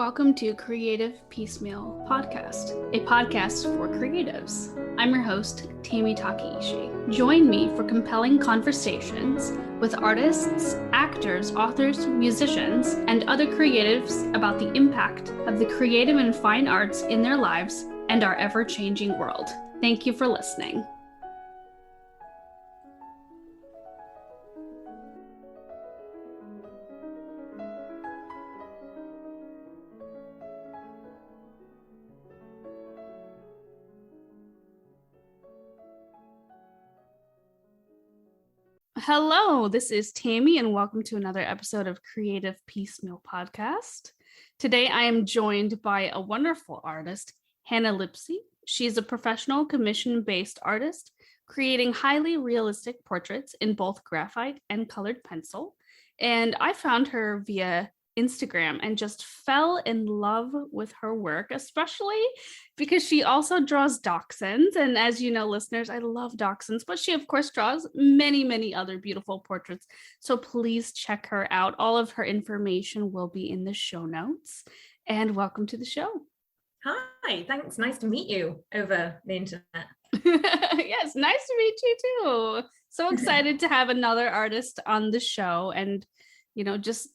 Welcome to Creative Piecemeal Podcast, a podcast for creatives. I'm your host, Tammy Takeishi. Join me for compelling conversations with artists, actors, authors, musicians, and other creatives about the impact of the creative and fine arts in their lives and our ever-changing world. Thank you for listening. Hello, this is Tammy, and welcome to another episode of Creative Piecemeal Podcast. Today, I am joined by a wonderful artist, Hannah Lipsey. She is a professional commission-based artist, creating highly realistic portraits in both graphite and colored pencil. And I found her via Instagram and just fell in love with her work, especially because she also draws dachshunds. And as you know, listeners, I love dachshunds, but she of course draws many other beautiful portraits. So please check her out. All of her information will be in the show notes. And welcome to the show. Hi, thanks. Nice to meet you over the internet. Yes, nice to meet you too. So excited to have another artist on the show and, just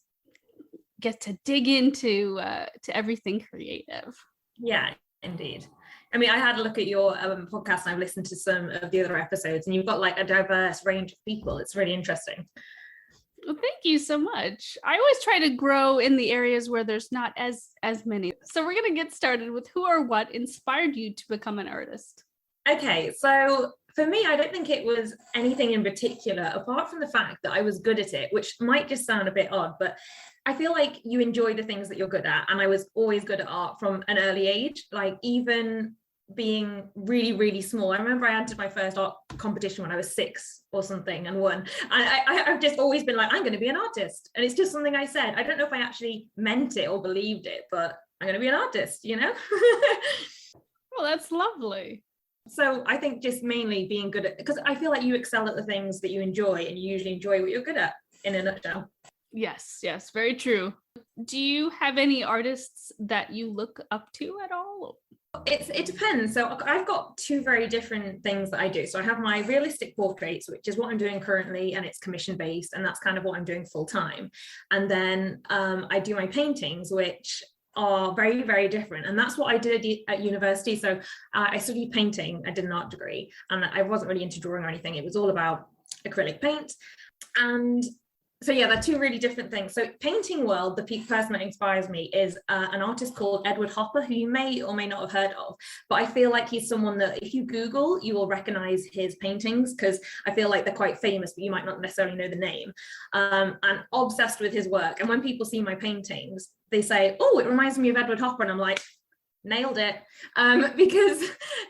get to dig into to everything creative. Yeah, indeed. I mean, I had a look at your podcast and I've listened to some of the other episodes, and you've got like a diverse range of people. It's really interesting. Well, thank you so much. I always try to grow in the areas where there's not as many. So we're going to get started with who or what inspired you to become an artist. Okay, so for me, I don't think it was anything in particular, apart from the fact that I was good at it, which might just sound a bit odd, but I feel like you enjoy the things that you're good at. And I was always good at art from an early age, like even being really small. I remember I entered my first art competition when I was 6 or something and won. And I've just always been like, I'm going to be an artist. And it's just something I said. I don't know if I actually meant it or believed it, but I'm going to be an artist, Well, that's lovely. So I think just mainly being good at, because I feel like you excel at the things that you enjoy, and you usually enjoy what you're good at, in a nutshell. Yes, very true. Do you have any artists that you look up to at all? It depends. So I've got 2 very different things that I do. So I have my realistic portraits, which is what I'm doing currently, and it's commission based, and that's kind of what I'm doing full time. And then I do my paintings, which are very different, and that's what I did at university. So I studied painting. I did an art degree, and I wasn't really into drawing or anything. It was all about acrylic paint. And so yeah, they're 2 really different things. So painting world, the person that inspires me is an artist called Edward Hopper, who you may or may not have heard of, but I feel like he's someone that if you Google, you will recognize his paintings, because I feel like they're quite famous, but you might not necessarily know the name. I'm obsessed with his work, and when people see my paintings, they say, oh, it reminds me of Edward Hopper, and I'm like, nailed it. Because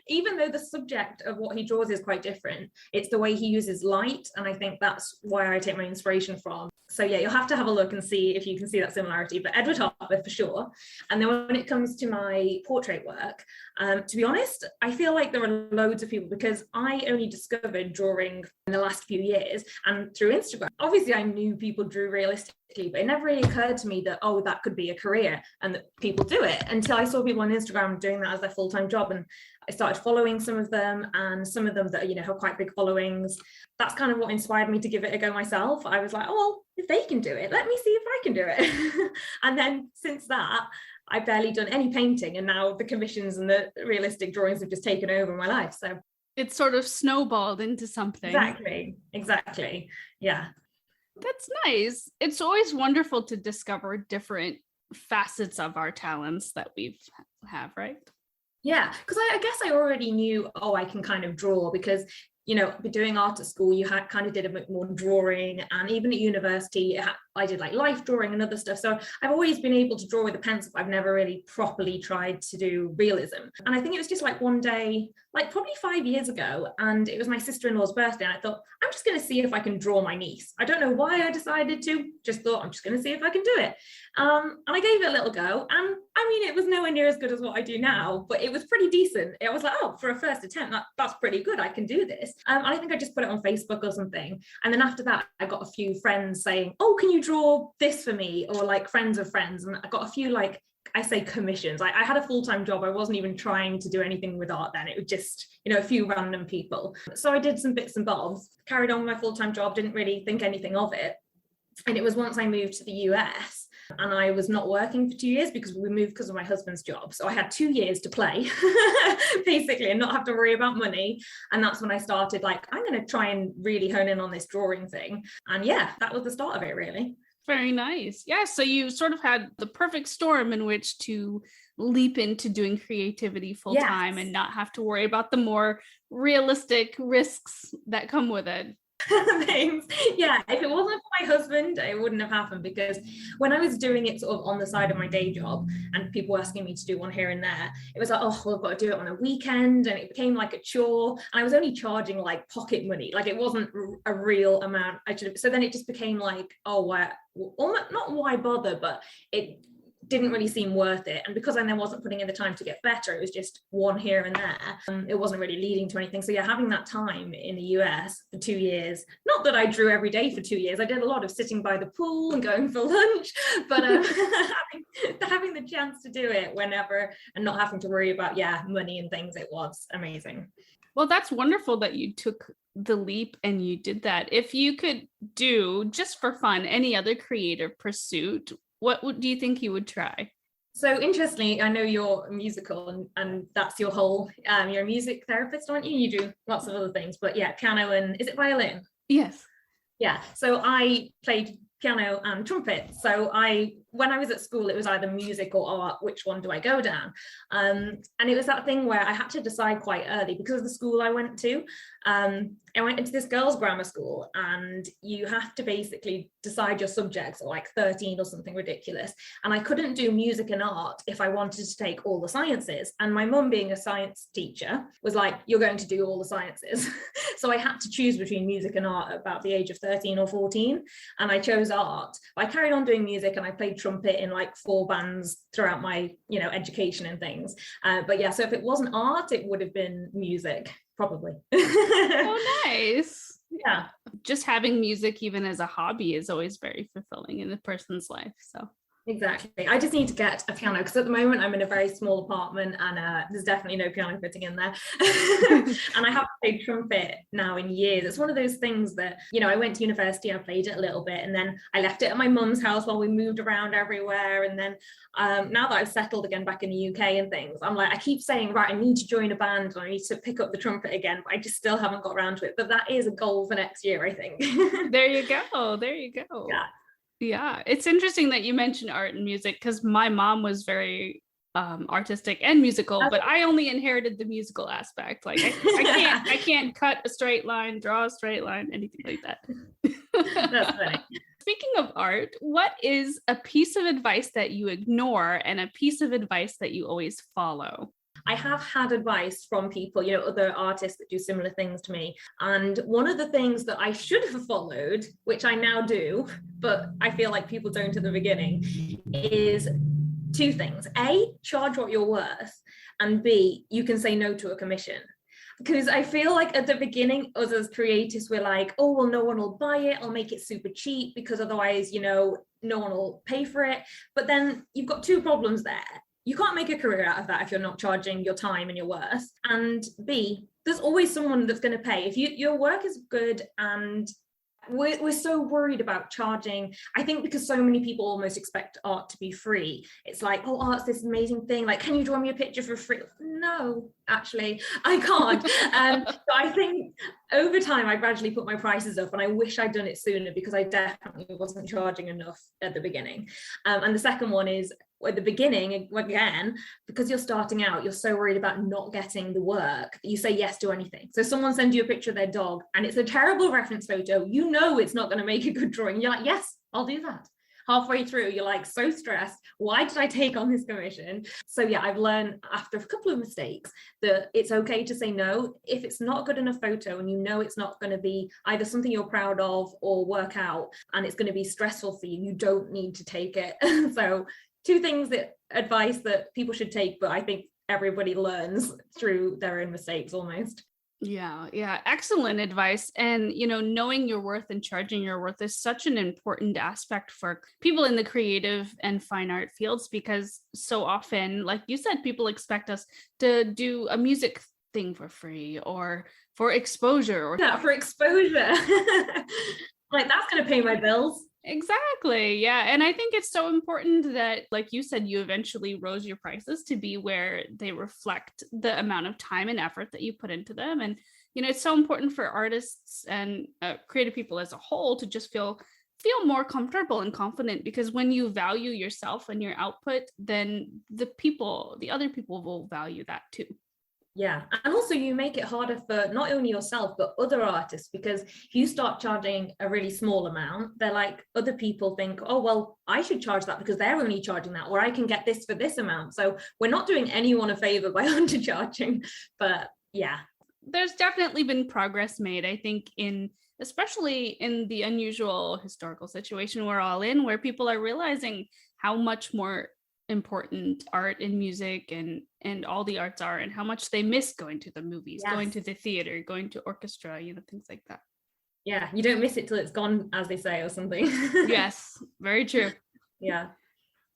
even though the subject of what he draws is quite different, it's the way he uses light, and I think that's where I take my inspiration from. So yeah, you'll have to have a look and see if you can see that similarity, but Edward Hopper for sure. And then when it comes to my portrait work, to be honest, I feel like there are loads of people, because I only discovered drawing in the last few years and through Instagram. Obviously I knew people drew realistically, but it never really occurred to me that, oh, that could be a career and that people do it, until I saw people on Instagram doing that as their full-time job. And I started following some of them, and some of them that, have quite big followings. That's kind of what inspired me to give it a go myself. I was like, oh, well, if they can do it, let me see if I can do it. And then since that, I've barely done any painting, and now the commissions and the realistic drawings have just taken over my life. So it's sort of snowballed into something. Exactly. Yeah. That's nice. It's always wonderful to discover different facets of our talents that we have, right? Yeah, because I guess I already knew, I can kind of draw, because doing art at school, you kind of did a bit more drawing, and even at university, I did like life drawing and other stuff. So I've always been able to draw with a pencil. I've never really properly tried to do realism. And I think it was just like one day, like probably 5 years ago, and it was my sister-in-law's birthday, and I thought, I'm just going to see if I can draw my niece. I don't know why I decided to, just thought I'm just going to see if I can do it. And I gave it a little go, and I mean, it was nowhere near as good as what I do now, but it was pretty decent. I was like, oh, for a first attempt, that's pretty good. I can do this. And I think I just put it on Facebook or something. And then after that, I got a few friends saying, oh, can you draw this for me? Or like friends of friends. And I got a few like I say commissions. I had a full-time job. I wasn't even trying to do anything with art then. It was just, a few random people. So I did some bits and bobs, carried on with my full-time job, didn't really think anything of it. And it was once I moved to the US and I was not working for 2 years because we moved because of my husband's job. So I had 2 years to play, basically, and not have to worry about money. And that's when I started I'm going to try and really hone in on this drawing thing. And yeah, that was the start of it, really. Very nice. Yeah. So you sort of had the perfect storm in which to leap into doing creativity full time and not have to worry about the more realistic risks that come with it. Thanks. Yeah, if it wasn't for my husband, it wouldn't have happened, because when I was doing it sort of on the side of my day job and people were asking me to do one here and there, it was I've got to do it on a weekend, and it became like a chore, and I was only charging pocket money, it wasn't a real amount. So then it just became why, not why bother, but it didn't really seem worth it. And because I then wasn't putting in the time to get better, it was just one here and there. It wasn't really leading to anything. So yeah, having that time in the US for 2 years, not that I drew every day for 2 years, I did a lot of sitting by the pool and going for lunch, but having the chance to do it whenever and not having to worry about money and things, it was amazing. Well, that's wonderful that you took the leap and you did that. If you could do, just for fun, any other creative pursuit, what do you think you would try? So interestingly, I know you're musical and that's your whole, you're a music therapist, aren't you? You do lots of other things, but yeah, piano and, is it violin? Yes. Yeah, so I played piano and trumpet. So when I was at school, it was either music or art, which one do I go down? And it was that thing where I had to decide quite early because of the school I went to. I went into this girls' grammar school, and you have to basically decide your subjects at 13 or something ridiculous. And I couldn't do music and art if I wanted to take all the sciences. And my mum, being a science teacher, was like, you're going to do all the sciences. So I had to choose between music and art at about the age of 13 or 14. And I chose art. I carried on doing music, and I played trumpet in 4 bands throughout my, education and things. But yeah, so if it wasn't art, it would have been music. Probably. Oh, nice. Yeah. Just having music even as a hobby is always very fulfilling in a person's life. So exactly. I just need to get a piano, because at the moment I'm in a very small apartment, and there's definitely no piano fitting in there. And I haven't played trumpet now in years. It's one of those things that, I went to university, I played it a little bit, and then I left it at my mum's house while we moved around everywhere. And then now that I've settled again back in the UK and things, I'm I keep saying, right, I need to join a band and I need to pick up the trumpet again, but I just still haven't got around to it. But that is a goal for next year, I think. There you go. Yeah. Yeah, it's interesting that you mentioned art and music, because my mom was very artistic and musical, but I only inherited the musical aspect. I can't cut a straight line, draw a straight line, anything like that. That's funny. Speaking of art, what is a piece of advice that you ignore and a piece of advice that you always follow? I have had advice from people, other artists that do similar things to me. And one of the things that I should have followed, which I now do, but I feel like people don't at the beginning, is 2 things. A, charge what you're worth. And B, you can say no to a commission. Because I feel like at the beginning, us as creatives, we're like, oh, well, no one will buy it. I'll make it super cheap because otherwise, no one will pay for it. But then you've got 2 problems there. You can't make a career out of that if you're not charging your time and your worth. And B, there's always someone that's going to pay. If your work is good, and we're so worried about charging, I think, because so many people almost expect art to be free. It's oh, art's this amazing thing. Can you draw me a picture for free? No, actually, I can't. So I think over time, I gradually put my prices up, and I wish I'd done it sooner, because I definitely wasn't charging enough at the beginning. And the second one is, at the beginning, again, because you're starting out, you're so worried about not getting the work that you say yes to anything. So someone sends you a picture of their dog and it's a terrible reference photo, it's not going to make a good drawing. You're like, yes, I'll do that. Halfway through, you're so stressed. Why did I take on this commission? So yeah, I've learned after a couple of mistakes that it's okay to say no. If it's not a good enough photo and it's not going to be either something you're proud of or work out, and it's going to be stressful for you, you don't need to take it. So 2 things advice that people should take, but I think everybody learns through their own mistakes almost. Yeah, excellent advice. And, knowing your worth and charging your worth is such an important aspect for people in the creative and fine art fields, because so often, like you said, people expect us to do a music thing for free or for exposure or for exposure. Like, that's going to pay my bills. Exactly. Yeah. And I think it's so important that, like you said, you eventually rose your prices to be where they reflect the amount of time and effort that you put into them. And, it's so important for artists and creative people as a whole to just feel more comfortable and confident, because when you value yourself and your output, then the other people will value that too. Yeah, and also you make it harder for not only yourself but other artists, because if you start charging a really small amount, they're like, other people think, oh well, I should charge that because they're only charging that, or I can get this for this amount. So we're not doing anyone a favor by undercharging. But yeah, there's definitely been progress made, I think, especially in the unusual historical situation we're all in, where people are realizing how much more important art and music and all the arts are, and how much they miss going to the movies, yes, going to the theater, going to orchestra, things like that. Yeah, you don't miss it till it's gone, as they say, or something. Yes, very true. Yeah.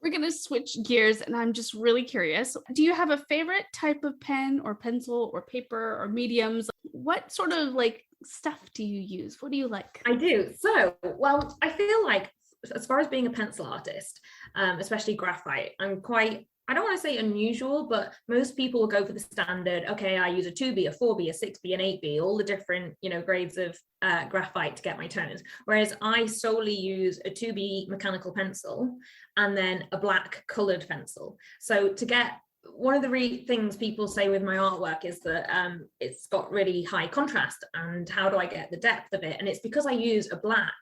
We're going to switch gears, and I'm just really curious. Do you have a favorite type of pen or pencil or paper or mediums? What sort of stuff do you use? What do you like? I do. So, well, I feel like, as far as being a pencil artist, especially graphite, I don't want to say unusual, but most people will go for the standard, okay, I use a 2B, a 4B, a 6B, an 8B, all the different, grades of graphite to get my tones. Whereas I solely use a 2B mechanical pencil and then a black colored pencil. So to get, one of the things people say with my artwork is that it's got really high contrast, and how do I get the depth of it? And it's because I use a black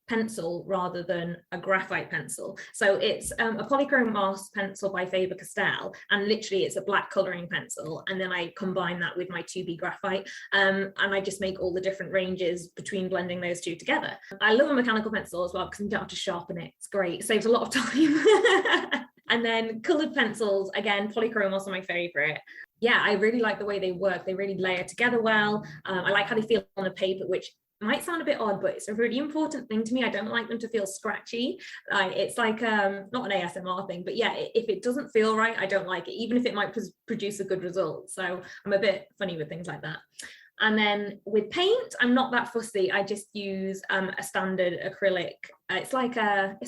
pencil rather than a graphite pencil. So it's a polychrome Mars pencil by Faber-Castell, and literally it's a black coloring pencil, and then I combine that with my 2B graphite, and I just make all the different ranges between blending those two together. I love a mechanical pencil as well because you don't have to sharpen it. It's great, it saves a lot of time. And then colored pencils, again, polychrome, also my favorite. Yeah, I really like the way they work. They really layer together well. I like how they feel on the paper, which might sound a bit odd, but it's a really important thing to me. I don't like them to feel scratchy. It's like not an ASMR thing, but yeah, if it doesn't feel right, I don't like it, even if it might produce a good result. So I'm a bit funny with things like that. And then with paint, I'm not that fussy. I just use a standard acrylic. It's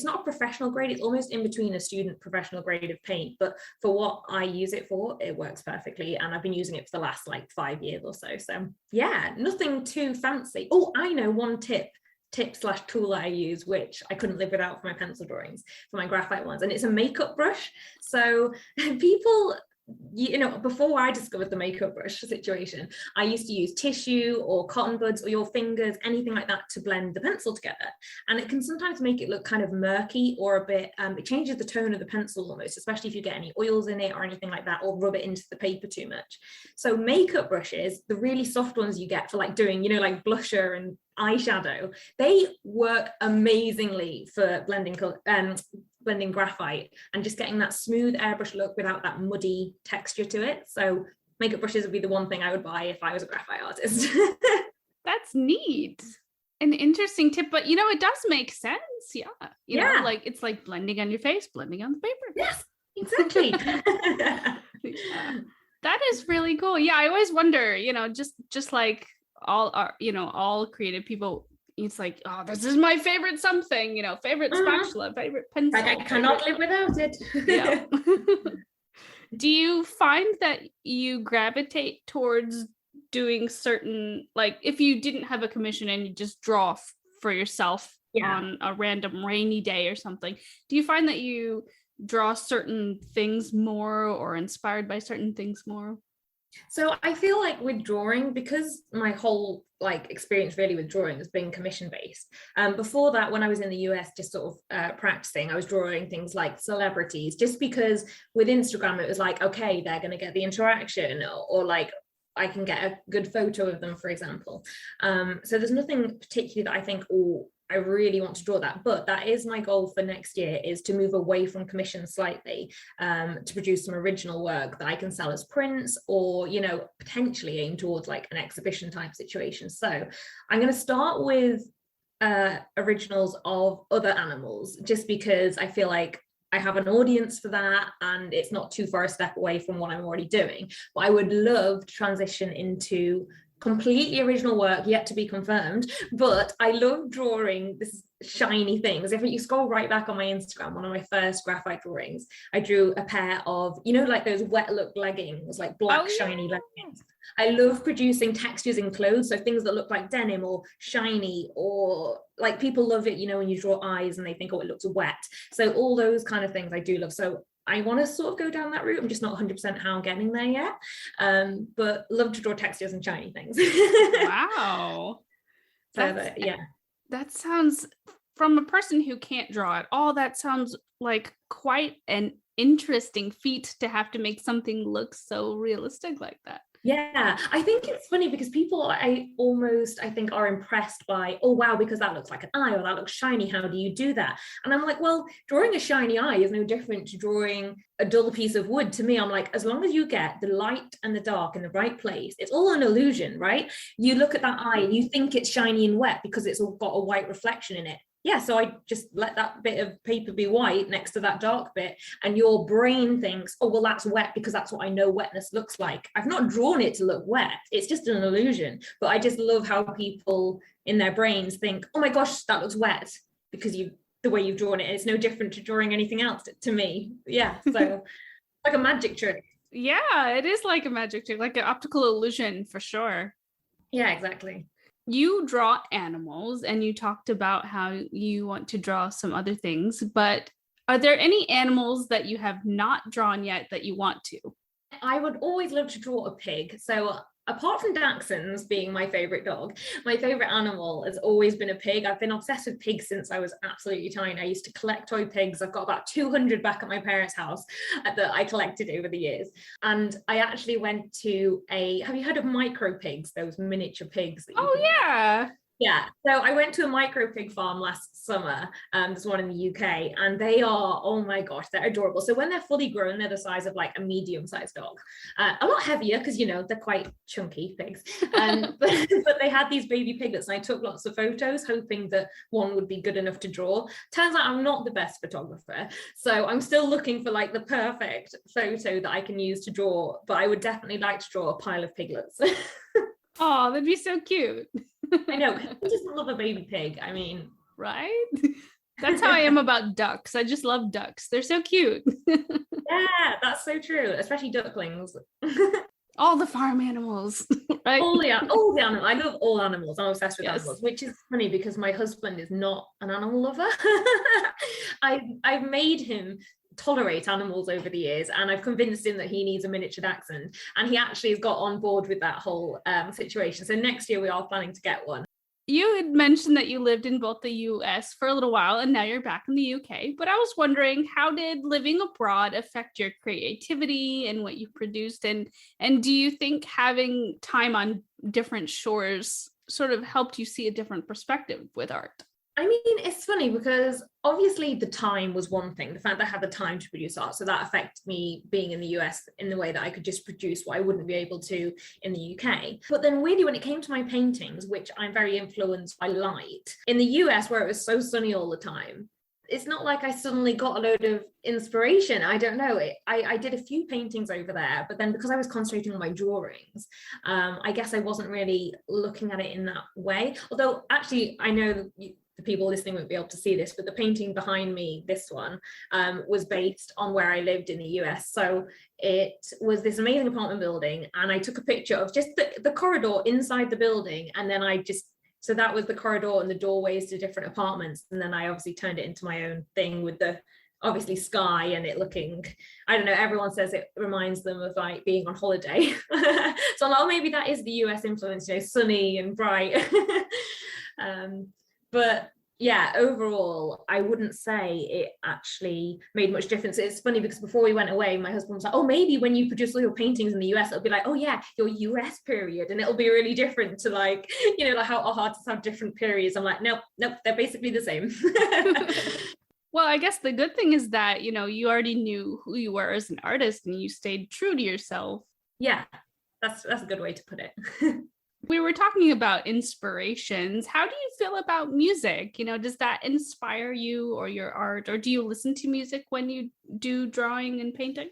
not a professional grade. It's almost in between a student professional grade of paint. But for what I use it for, it works perfectly. And I've been using it for the last 5 years or so. So yeah, nothing too fancy. Oh, I know one tip/tool that I use, which I couldn't live without for my pencil drawings, for my graphite ones. And it's a makeup brush. So people... before I discovered the makeup brush situation, I used to use tissue or cotton buds or your fingers, anything like that, to blend the pencil together. And it can sometimes make it look kind of murky or a bit, it changes the tone of the pencil almost, especially if you get any oils in it or anything like that, or rub it into the paper too much. So makeup brushes, the really soft ones you get for doing, blusher and eyeshadow, they work amazingly for blending graphite and just getting that smooth airbrush look without that muddy texture to it. So makeup brushes would be the one thing I would buy if I was a graphite artist. That's neat. An interesting tip, but it does make sense. Yeah. You know, it's like blending on your face, blending on the paper. Yes, exactly. Yeah. That is really cool. Yeah, I always wonder, just like all our, all creative people, it's like, oh, this is my favorite something, favorite spatula, favorite pencil. I cannot live without it. Yeah. Do you find that you gravitate towards doing certain, if you didn't have a commission and you just draw for yourself on a random rainy day or something, do you find that you draw certain things more or inspired by certain things more? So I feel like with drawing, because my whole experience really with drawing has been commission based. Before that, when I was in the US, just sort of practicing, I was drawing things like celebrities, just because with Instagram it was okay, they're going to get the interaction, or I can get a good photo of them, for example. So there's nothing particularly that I think, oh, I really want to draw that. But that is my goal for next year, is to move away from commission slightly, to produce some original work that I can sell as prints, or, you know, potentially aim towards like an exhibition type situation. So I'm going to start with originals of other animals, just because I feel like I have an audience for that and it's not too far a step away from what I'm already doing. But I would love to transition into completely original work, yet to be confirmed, but I love drawing this shiny things. If you scroll right back on my Instagram, one of my first graphite drawings, I drew a pair of, you know, like those wet look leggings, like black shiny leggings. I love producing textures in clothes, so things that look like denim or shiny, or like people love it, you know, when you draw eyes and they think, oh, it looks wet. So all those kind of things I do love. So I want to sort of go down that route. I'm just not 100% how I'm getting there yet. But love to draw textures and shiny things. Wow. That sounds, from a person who can't draw at all, that sounds like quite an interesting feat to have to make something look so realistic like that. Yeah, I think it's funny because people, I think are impressed by, oh wow, because that looks like an eye, or that looks shiny, how do you do that? And I'm like, well, drawing a shiny eye is no different to drawing a dull piece of wood. To me, I'm like, as long as you get the light and the dark in the right place, it's all an illusion, right? You look at that eye and you think it's shiny and wet because it's all got a white reflection in it. Yeah, so I just let that bit of paper be white next to that dark bit, and your brain thinks, oh, well, that's wet because that's what I know wetness looks like. I've not drawn it to look wet. It's just an illusion. But I just love how people in their brains think, oh my gosh, that looks wet, because the way you've drawn it. It's no different to drawing anything else to me. Yeah, so like a magic trick. Yeah, it is like a magic trick, like an optical illusion for sure. Yeah, exactly. You draw animals, and you talked about how you want to draw some other things, but are there any animals that you have not drawn yet that you want to? I would always love to draw a pig. So apart from Dachshunds being my favorite dog, my favorite animal has always been a pig. I've been obsessed with pigs since I was absolutely tiny. I used to collect toy pigs. I've got about 200 back at my parents' house that I collected over the years. And I actually went to have you heard of micro pigs, those miniature pigs? Yeah. Yeah, so I went to a micro pig farm last summer. There's one in the UK, and they are, oh my gosh, they're adorable. So when they're fully grown, they're the size of like a medium-sized dog, a lot heavier because, you know, they're quite chunky pigs. But they had these baby piglets, and I took lots of photos, hoping that one would be good enough to draw. Turns out I'm not the best photographer, so I'm still looking for like the perfect photo that I can use to draw. But I would definitely like to draw a pile of piglets. Oh, that'd be so cute. I know. Who doesn't love a baby pig? I mean, right? That's how I am about ducks. I just love ducks. They're so cute. Yeah, that's so true. Especially ducklings. All the farm animals, right? All the animals. I love all animals. I'm obsessed with animals, which is funny because my husband is not an animal lover. I've made him tolerate animals over the years, and I've convinced him that he needs a miniature dachshund, and he actually has got on board with that whole situation. So next year we are planning to get one. You had mentioned that you lived in both the US for a little while, and now you're back in the UK, but I was wondering, how did living abroad affect your creativity and what you produced, and do you think having time on different shores sort of helped you see a different perspective with art? I mean, it's funny because obviously the time was one thing, the fact that I had the time to produce art. So that affected me being in the US in the way that I could just produce what I wouldn't be able to in the UK. But then weirdly, when it came to my paintings, which I'm very influenced by light, in the US where it was so sunny all the time, it's not like I suddenly got a load of inspiration. I don't know. I did a few paintings over there, but then because I was concentrating on my drawings, I guess I wasn't really looking at it in that way. Although actually, I know the people listening won't be able to see this, but the painting behind me, this one, was based on where I lived in the US. So it was this amazing apartment building, and I took a picture of just the corridor inside the building, and then so that was the corridor and the doorways to different apartments, and then I obviously turned it into my own thing with the obviously sky and it looking, I don't know, everyone says it reminds them of like being on holiday. So I'm like, oh, maybe that is the US influence, you know, sunny and bright. But yeah, overall, I wouldn't say it actually made much difference. It's funny because before we went away, my husband was like, oh, maybe when you produce all your paintings in the US, it'll be like, oh yeah, your US period. And it'll be really different to like, like how our artists have different periods. I'm like, nope, they're basically the same. Well, I guess the good thing is that, you already knew who you were as an artist and you stayed true to yourself. Yeah, that's a good way to put it. We were talking about inspirations. How do you feel about music? Does that inspire you or your art, or do you listen to music when you do drawing and painting?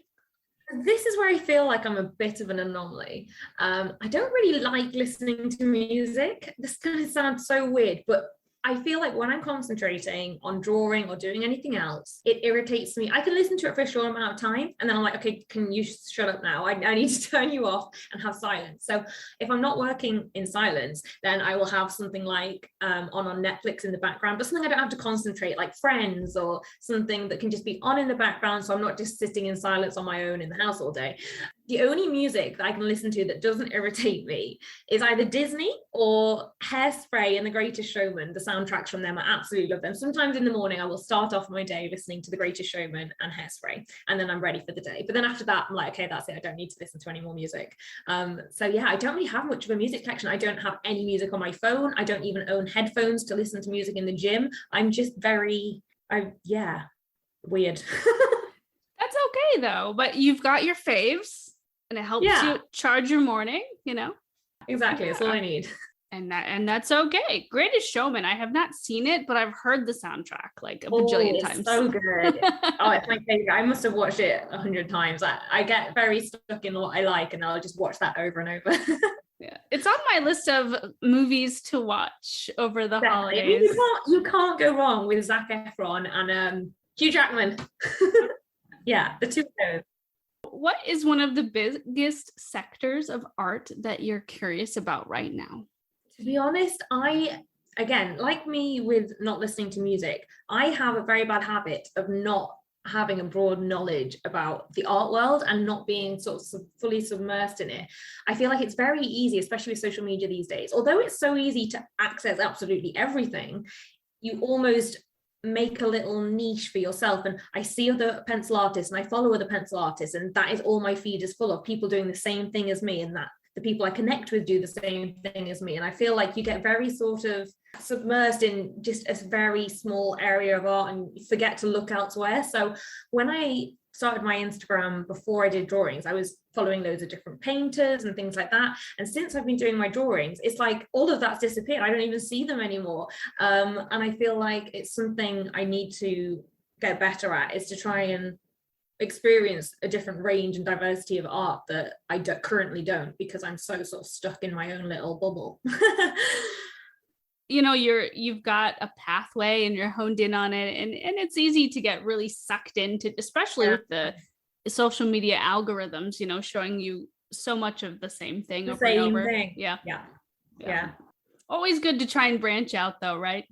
This is where I feel like I'm a bit of an anomaly. I don't really like listening to music. This is going to sound so weird, but I feel like when I'm concentrating on drawing or doing anything else, it irritates me. I can listen to it for a short amount of time and then I'm like, okay, can you shut up now? I need to turn you off and have silence. So if I'm not working in silence, then I will have something like on Netflix in the background, but something I don't have to concentrate, like Friends or something that can just be on in the background. So I'm not just sitting in silence on my own in the house all day. The only music that I can listen to that doesn't irritate me is either Disney or Hairspray and The Greatest Showman. The soundtracks from them, I absolutely love them. Sometimes in the morning, I will start off my day listening to The Greatest Showman and Hairspray, and then I'm ready for the day. But then after that, I'm like, okay, that's it. I don't need to listen to any more music. So yeah, I don't really have much of a music collection. I don't have any music on my phone. I don't even own headphones to listen to music in the gym. I'm just weird. That's okay though, but you've got your faves. And it helps you charge your morning, Exactly. That's all I need. And that's okay. Greatest Showman. I have not seen it, but I've heard the soundtrack like a bajillion times. So good. Oh, it's my favorite. I must have watched it 100 times. I get very stuck in what I like, and I'll just watch that over and over. Yeah, it's on my list of movies to watch over the holidays. You can't go wrong with Zac Efron and Hugh Jackman. Yeah, the two of those. What is one of the biggest sectors of art that you're curious about right now? To be honest, again, like me with not listening to music, I have a very bad habit of not having a broad knowledge about the art world and not being sort of fully submersed in it. I feel like it's very easy, especially with social media these days, although it's so easy to access absolutely everything, you almost make a little niche for yourself. And I see other pencil artists and I follow other pencil artists, and that is all my feed is full of, people doing the same thing as me, and that the people I connect with do the same thing as me. And I feel like you get very sort of submersed in just a very small area of art and you forget to look elsewhere. So when I started my Instagram before I did drawings, I was following loads of different painters and things like that. And since I've been doing my drawings, it's like all of that's disappeared. I don't even see them anymore. And I feel like it's something I need to get better at, is to try and experience a different range and diversity of art that I currently don't, because I'm so sort of stuck in my own little bubble. You've got a pathway and you're honed in on it, and it's easy to get really sucked into, especially with the social media algorithms, showing you so much of the same thing over and over. Yeah. Always good to try and branch out though, right?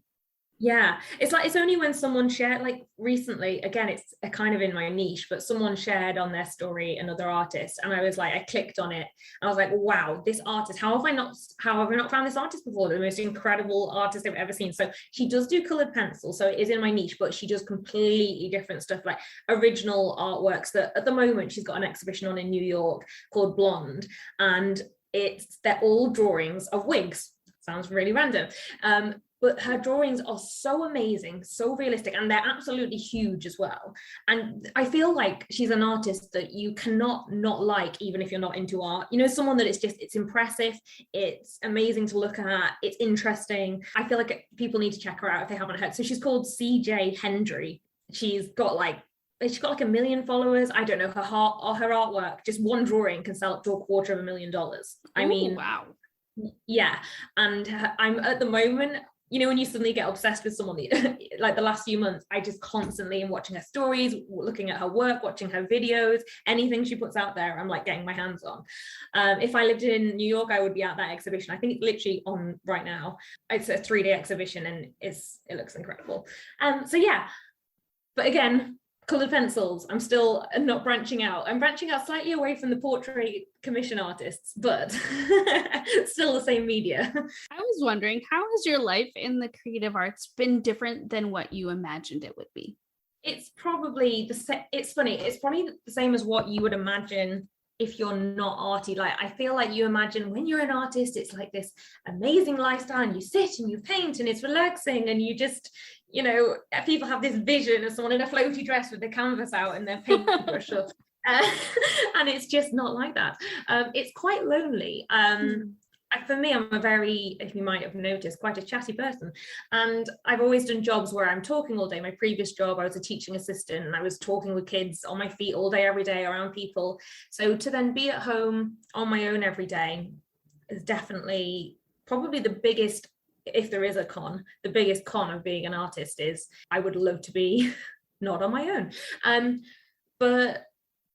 Yeah, it's only when someone shared, like recently, again, it's a kind of in my niche, but someone shared on their story another artist, and I was like, I clicked on it, and I was like, wow, this artist, how have I not found this artist before? The most incredible artist I've ever seen. So she does do colored pencil, so it is in my niche, but she does completely different stuff, like original artworks that at the moment she's got an exhibition on in New York called Blonde, and they're all drawings of wigs. Sounds really random. But her drawings are so amazing, so realistic, and they're absolutely huge as well. And I feel like she's an artist that you cannot not like, even if you're not into art. Someone that it's impressive, it's amazing to look at, it's interesting. I feel like people need to check her out if they haven't heard. So she's called CJ Hendry. She's got like 1 million followers. I don't know, her artwork, just one drawing can sell up to $250,000. I mean, wow. Yeah. And I'm at the moment, when you suddenly get obsessed with someone, like the last few months, I just constantly am watching her stories, looking at her work, watching her videos, anything she puts out there, I'm like getting my hands on. If I lived in New York, I would be at that exhibition. I think it's literally on right now. It's a 3-day exhibition and it looks incredible. So yeah, but again, Coloured pencils. I'm still not branching out. I'm branching out slightly away from the portrait commission artists, but still the same media. I was wondering, how has your life in the creative arts been different than what you imagined it would be? It's probably it's funny. It's probably the same as what you would imagine if you're not arty. Like, I feel like you imagine when you're an artist, it's like this amazing lifestyle, and you sit and you paint and it's relaxing, and you just, you know, people have this vision of someone in a floaty dress with their canvas out and their paintbrush up. And it's just not like that. It's quite lonely. For me, I'm a very, if you might have noticed, quite a chatty person. And I've always done jobs where I'm talking all day. My previous job, I was a teaching assistant, and I was talking with kids on my feet all day, every day, around people. So to then be at home on my own every day is definitely probably the biggest, if there is a con, the biggest con of being an artist is I would love to be not on my own. But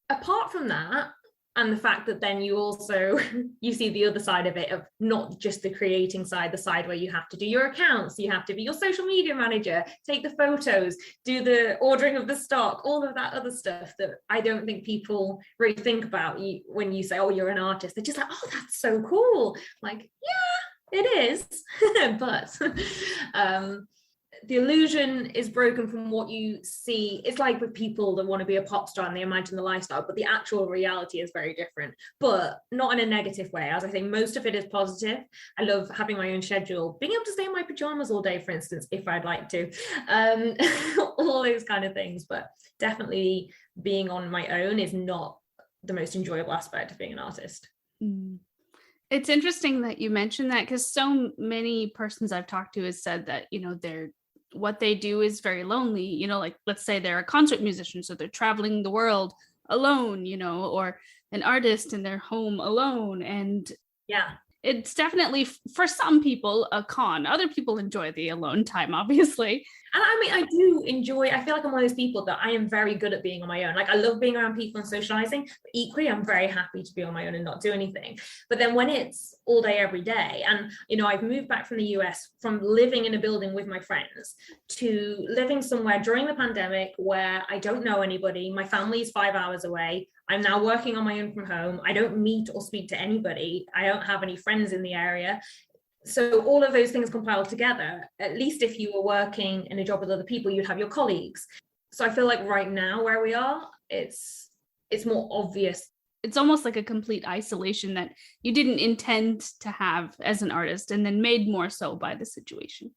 apart from that, and the fact that then you also, you see the other side of it, of not just the creating side, the side where you have to do your accounts, you have to be your social media manager, take the photos, do the ordering of the stock, all of that other stuff that I don't think people really think about when you say, oh, you're an artist. They're just like, oh, that's so cool. Like, yeah, it is. But the illusion is broken from what you see. It's like with people that want to be a pop star and they imagine the lifestyle, but the actual reality is very different, but not in a negative way. As I think most of it is positive. I love having my own schedule, being able to stay in my pajamas all day, for instance, if I'd like to, all those kind of things. But definitely being on my own is not the most enjoyable aspect of being an artist. It's interesting that you mentioned that, because so many persons I've talked to has said that, you know, what they do is very lonely, you know, like let's say they're a concert musician, so they're traveling the world alone, you know, or an artist in their home alone. And yeah, it's definitely for some people a con. Other people enjoy the alone time, obviously. And I mean, I do enjoy, I feel like I'm one of those people that I am very good at being on my own. Like, I love being around people and socializing, but equally I'm very happy to be on my own and not do anything. But then when it's all day, every day, and, you know, I've moved back from the US from living in a building with my friends to living somewhere during the pandemic where I don't know anybody. My family is 5 hours away. I'm now working on my own from home. I don't meet or speak to anybody. I don't have any friends in the area. So all of those things compiled together, at least if you were working in a job with other people, you'd have your colleagues. So I feel like right now where we are, it's more obvious. It's almost like a complete isolation that you didn't intend to have as an artist, and then made more so by the situation.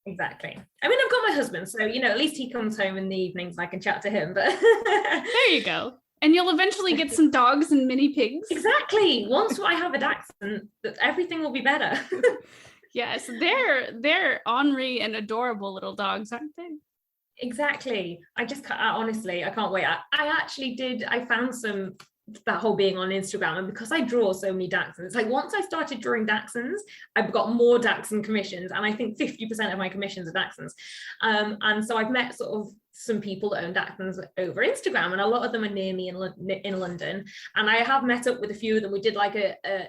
Exactly. I mean, I've got my husband, so, you know, at least he comes home in the evenings and I can chat to him. But there you go. And you'll eventually get some dogs and mini pigs. Exactly. Once I have a dachshund, everything will be better. Yes, they're ornery and adorable little dogs, aren't they? Exactly. Honestly, I can't wait. I found that whole being on Instagram, and because I draw so many dachshunds, like once I started drawing dachshunds, I've got more dachshund commissions, and I think 50% of my commissions are dachshunds. And so I've met sort of some people that own dachshunds over Instagram, and a lot of them are near me in London, and I have met up with a few of them. We did like a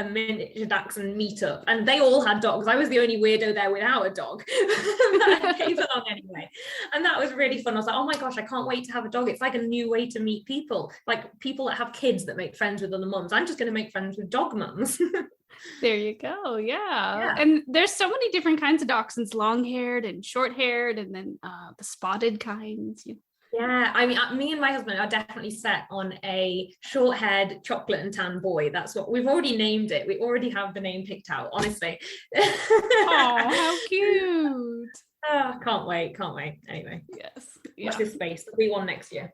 miniature dachshund meetup, and they all had dogs. I was the only weirdo there without a dog. I came along anyway, and that was really fun. I was like, oh my gosh, I can't wait to have a dog. It's like a new way to meet people, like people that have kids that make friends with other mums. I'm just going to make friends with dog mums. There you go. Yeah. And there's so many different kinds of dachshunds, long-haired and short-haired, and then the spotted kinds. Yeah, I mean, me and my husband are definitely set on a short-haired chocolate and tan boy. That's what we've already named it. We already have the name picked out, honestly. Oh, how cute. Oh, can't wait. Anyway. Yes. Watch this space. There'll be one next year.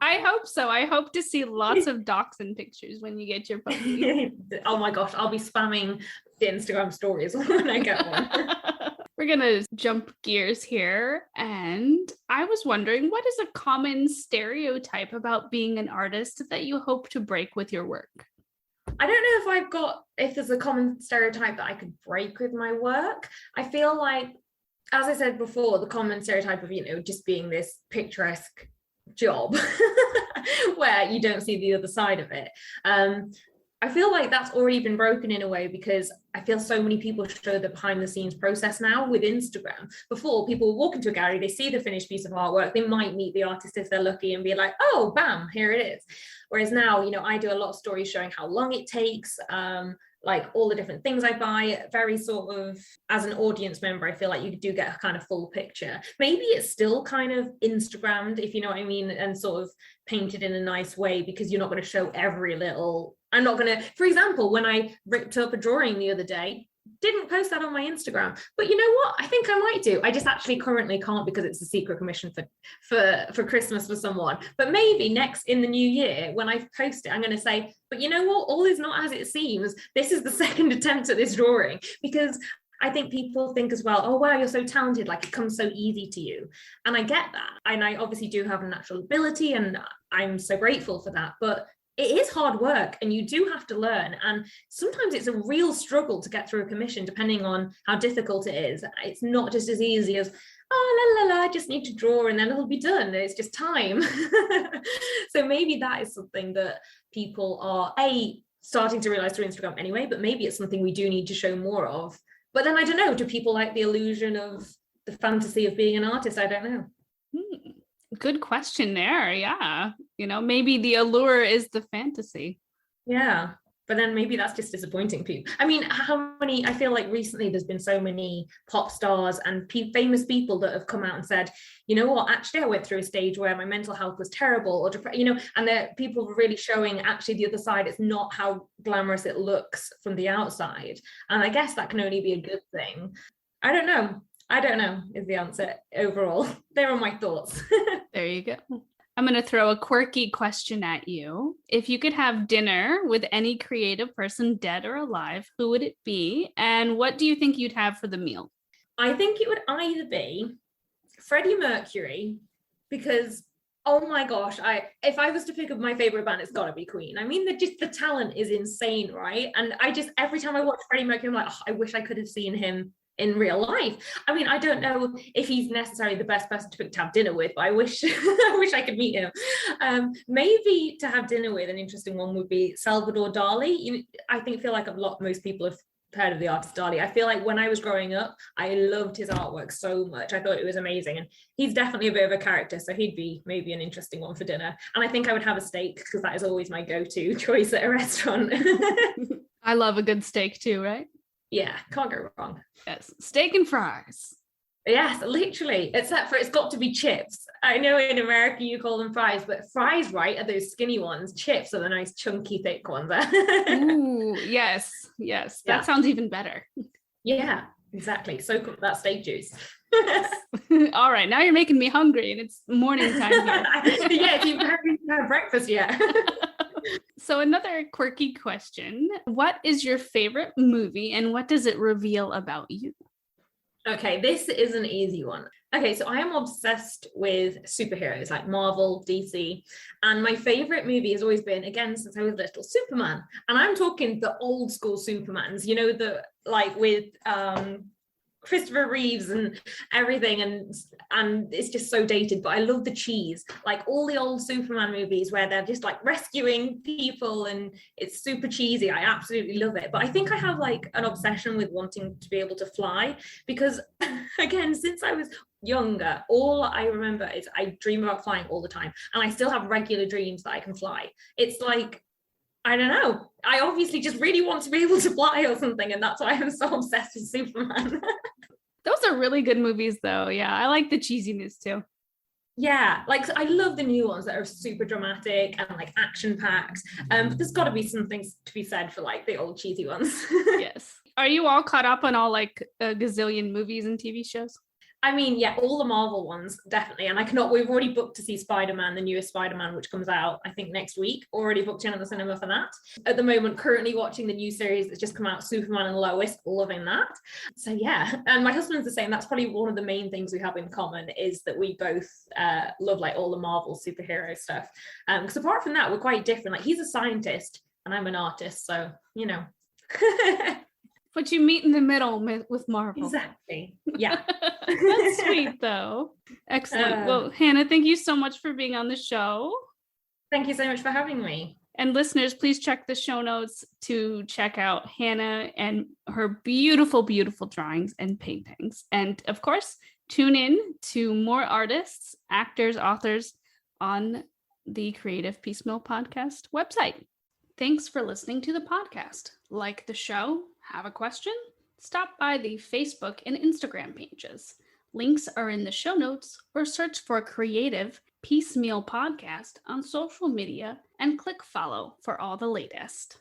I hope so. I hope to see lots of dachshund pictures when you get your puppy. Oh my gosh, I'll be spamming the Instagram stories when I get one. We're going to jump gears here. And I was wondering, what is a common stereotype about being an artist that you hope to break with your work? I don't know if there's a common stereotype that I could break with my work. I feel like, as I said before, the common stereotype of, you know, just being this picturesque job where you don't see the other side of it. I feel like that's already been broken in a way, because I feel so many people show the behind the scenes process now with Instagram. Before, people walk into a gallery, they see the finished piece of artwork, they might meet the artist if they're lucky and be like, oh, bam, here it is. Whereas now, I do a lot of stories showing how long it takes, like all the different things I buy, very sort of, as an audience member, I feel like you do get a kind of full picture. Maybe it's still kind of Instagrammed, if you know what I mean, and sort of painted in a nice way, because you're not going to show every little. I'm not going to, for example, when I ripped up a drawing the other day, didn't post that on my Instagram, but you know what? I think I might do. I just actually currently can't, because it's a secret commission for Christmas for someone. But maybe next in the new year, when I post it, I'm going to say, but you know what? All is not as it seems. This is the second attempt at this drawing, because I think people think as well, oh, wow, you're so talented, like it comes so easy to you. And I get that. And I obviously do have a natural ability, and I'm so grateful for that. But it is hard work, and you do have to learn. And sometimes it's a real struggle to get through a commission, depending on how difficult it is. It's not just as easy as, oh, la, la, la, I just need to draw and then it'll be done. It's just time. So maybe that is something that people are, starting to realize through Instagram anyway, but maybe it's something we do need to show more of. But then I don't know, do people like the illusion of the fantasy of being an artist? I don't know. Good question there. Yeah. Maybe the allure is the fantasy. Yeah. But then maybe that's just disappointing people. I mean, I feel like recently there's been so many pop stars and famous people that have come out and said, you know what, actually I went through a stage where my mental health was terrible, or and people were really showing actually the other side. It's not how glamorous it looks from the outside. And I guess that can only be a good thing. I don't know is the answer overall. There are my thoughts. There you go. I'm going to throw a quirky question at you. If you could have dinner with any creative person, dead or alive, who would it be? And what do you think you'd have for the meal? I think it would either be Freddie Mercury, because oh my gosh, if I was to pick up my favorite band, it's got to be Queen. I mean, the talent is insane, right? And every time I watch Freddie Mercury, I'm like, I wish I could have seen him in real life. I mean, I don't know if he's necessarily the best person to have dinner with, but I wish I could meet him. Maybe to have dinner with, an interesting one would be Salvador Dali. Feel like most people have heard of the artist Dali. I feel like when I was growing up, I loved his artwork so much. I thought it was amazing, and he's definitely a bit of a character, so he'd be maybe an interesting one for dinner. And I think I would have a steak, because that is always my go-to choice at a restaurant. I love a good steak too, right? Yeah, can't go wrong. Yes, steak and fries. Yes, literally, except for it's got to be chips. I know in America you call them fries, but fries, right, are those skinny ones. Chips are the nice chunky thick ones. Ooh, yes. That sounds even better. Yeah, exactly. Soak up that steak juice. All right, now you're making me hungry, and it's morning time here. Yeah, you haven't had breakfast yet. So another quirky question. What is your favorite movie, and what does it reveal about you? Okay, this is an easy one. Okay, so I am obsessed with superheroes like Marvel, DC, and my favorite movie has always been, again, since I was little, Superman. And I'm talking the old school Supermans, with Christopher Reeves and everything, and it's just so dated, but I love the cheese, like all the old Superman movies where they're just like rescuing people and it's super cheesy. I absolutely love it. But I think I have like an obsession with wanting to be able to fly, because again, since I was younger, all I remember is I dream about flying all the time, and I still have regular dreams that I can fly. It's like, I don't know, I obviously just really want to be able to fly or something, and that's why I'm so obsessed with Superman. Those are really good movies though. Yeah, I like the cheesiness too. Yeah, like I love the new ones that are super dramatic and like action packed. But there's got to be some things to be said for like the old cheesy ones. Yes. Are you all caught up on all like a gazillion movies and TV shows? I mean, yeah, all the Marvel ones, definitely. And we've already booked to see Spider-Man, the newest Spider-Man, which comes out, I think, next week. Already booked in at the cinema for that. At the moment, currently watching the new series that's just come out, Superman and Lois, loving that. So yeah, and my husband's the same. That's probably one of the main things we have in common, is that we both love like all the Marvel superhero stuff. Because apart from that, we're quite different. Like he's a scientist and I'm an artist, so, you know. But you meet in the middle with Marvel. Exactly. Yeah. That's sweet, though. Excellent. Well, Hannah, thank you so much for being on the show. Thank you so much for having me. And listeners, please check the show notes to check out Hannah and her beautiful, beautiful drawings and paintings. And of course, tune in to more artists, actors, authors on the Creative Piecemeal Podcast website. Thanks for listening to the podcast. Like the show? Have a question? Stop by the Facebook and Instagram pages. Links are in the show notes, or search for Creative Piecemeal Podcast on social media and click follow for all the latest.